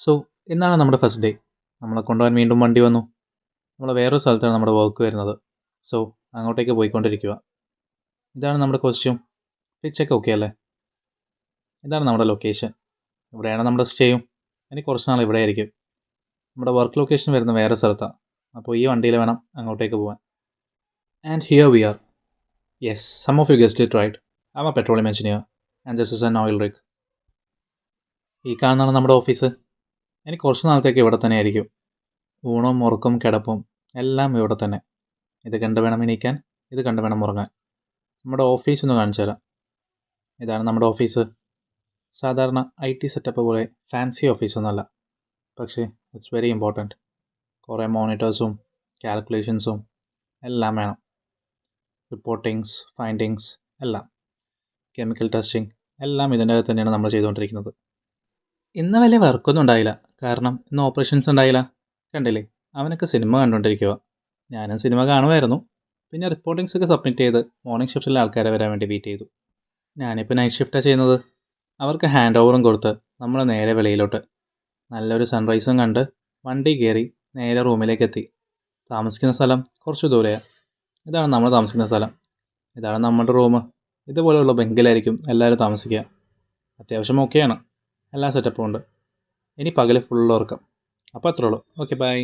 So ഇന്നാണ് നമ്മുടെ first day. നമ്മളെ കൊണ്ടുപോകാൻ വീണ്ടും വണ്ടി വന്നു. നമ്മൾ വേറൊരു സ്ഥലത്താണ് നമ്മുടെ വർക്ക് വരുന്നത്. സോ അങ്ങോട്ടേക്ക് പോയിക്കൊണ്ടിരിക്കുക. ഇതാണ് നമ്മുടെ കോസ്റ്റ്യൂം. പിച്ചൊക്കെ ഓക്കെ അല്ലേ? ഇതാണ് നമ്മുടെ ലൊക്കേഷൻ. ഇവിടെയാണ് നമ്മുടെ സ്റ്റേയും. ഇനി കുറച്ച് നാൾ ഇവിടെ ആയിരിക്കും. നമ്മുടെ വർക്ക് ലൊക്കേഷൻ വരുന്ന വേറെ സ്ഥലത്താണ്. അപ്പോൾ ഈ വണ്ടിയിൽ വേണം അങ്ങോട്ടേക്ക് പോകാൻ. And here we are. Yes, some of you guessed it right. I am a petroleum engineer and this is an oil rig. ഈ കാണുന്നതാണ് നമ്മുടെ ഓഫീസ്. ഇനി കുറച്ച് നാളത്തേക്ക് ഇവിടെ തന്നെ ആയിരിക്കും. ഊണും ഉറക്കും കിടപ്പും എല്ലാം ഇവിടെ തന്നെ. ഇത് കണ്ട് വേണം എണീക്കാൻ, ഇത് കണ്ട് വേണം ഉറങ്ങാൻ. നമ്മുടെ ഓഫീസ് ഒന്ന് കാണിച്ചു തരാം. ഇതാണ് നമ്മുടെ ഓഫീസ്. സാധാരണ IT സെറ്റപ്പ് പോലെ ഫാൻസി ഓഫീസൊന്നുമല്ല, പക്ഷേ ഇറ്റ്സ് വെരി ഇമ്പോർട്ടൻറ്റ്. കുറേ മോണിറ്റേഴ്സും കാൽക്കുലേഷൻസും എല്ലാം വേണം. റിപ്പോർട്ടിങ്സ്, ഫൈൻഡിങ്സ് എല്ലാം, കെമിക്കൽ ടെസ്റ്റിംഗ് എല്ലാം ഇതിൻ്റെ അകത്ത് തന്നെയാണ് നമ്മൾ ചെയ്തുകൊണ്ടിരിക്കുന്നത്. ഇന്ന് വലിയ വർക്കൊന്നും ഉണ്ടായില്ല, കാരണം ഇന്ന് ഓപ്പറേഷൻസ് ഉണ്ടായില്ല. കണ്ടില്ലേ, അവനൊക്കെ സിനിമ കണ്ടുകൊണ്ടിരിക്കുക. ഞാനും സിനിമ കാണുമായിരുന്നു. പിന്നെ റിപ്പോർട്ടിങ്സ് ഒക്കെ സബ്മിറ്റ് ചെയ്ത് മോർണിംഗ് ഷിഫ്റ്റിലെ ആൾക്കാരെ വരാൻ വേണ്ടി വെയിറ്റ് ചെയ്തു. ഞാനിപ്പോൾ നൈറ്റ് ഷിഫ്റ്റാണ് ചെയ്യുന്നത്. അവർക്ക് ഹാൻഡ് ഓവറും കൊടുത്ത് നമ്മൾ നേരെ വെളിയിലോട്ട് നല്ലൊരു സൺറൈസും കണ്ട് വണ്ടി കയറി നേരെ റൂമിലേക്ക് എത്തി. താമസിക്കുന്ന സ്ഥലം കുറച്ച് ദൂരെയാണ്. ഇതാണ് നമ്മൾ താമസിക്കുന്ന സ്ഥലം. ഇതാണ് നമ്മുടെ റൂം. ഇതുപോലെയുള്ള ബെങ്കിലായിരിക്കും എല്ലാവരും താമസിക്കുക. അത്യാവശ്യം ഓക്കെയാണ്, എല്ലാ സെറ്റപ്പും ഉണ്ട്. ഇനി പകൽ ഫുൾ ഉറക്കം. അപ്പോൾ അത്രേ ഉള്ളൂ. Okay, by.